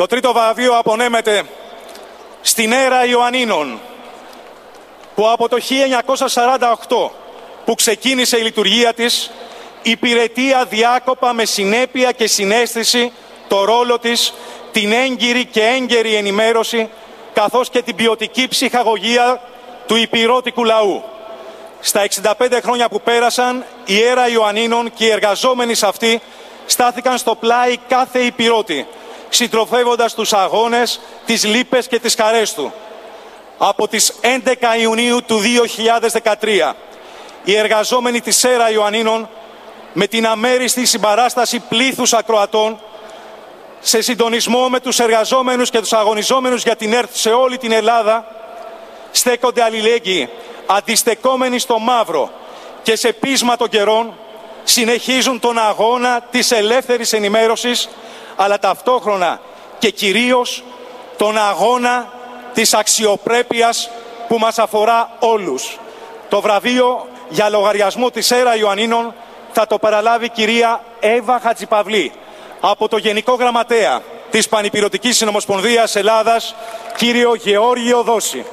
Το τρίτο βραβείο απονέμεται στην Έρα Ιωαννίνων, που από το 1948 που ξεκίνησε η λειτουργία της, υπηρετεί αδιάκοπα με συνέπεια και συναίσθηση το ρόλο της, την έγκυρη και έγκαιρη ενημέρωση, καθώς και την ποιοτική ψυχαγωγία του υπηρώτικου λαού. Στα 65 χρόνια που πέρασαν, η Έρα Ιωαννίνων και οι εργαζόμενοι σε αυτή στάθηκαν στο πλάι κάθε υπηρώτη, συντροφεύοντας τους αγώνες, τις λύπες και τις χαρές του. Από τις 11 Ιουνίου του 2013, οι εργαζόμενοι της Έρα Ιωαννίνων, με την αμέριστη συμπαράσταση πλήθους ακροατών, σε συντονισμό με τους εργαζόμενους και τους αγωνιζόμενους για την ΕΡΤ σε όλη την Ελλάδα, στέκονται αλληλέγγυοι, αντιστεκόμενοι στο μαύρο και σε πείσμα των καιρών, συνεχίζουν τον αγώνα της ελεύθερης ενημέρωσης, αλλά ταυτόχρονα και κυρίως τον αγώνα της αξιοπρέπειας που μας αφορά όλους. Το βραβείο για λογαριασμό της Έρα Ιωαννίνων θα το παραλάβει η κυρία Εύα Χατζηπαυλή από το Γενικό Γραμματέα της Πανυπηρωτικής Συνομοσπονδίας Ελλάδας, κύριο Γεώργιο Δόση.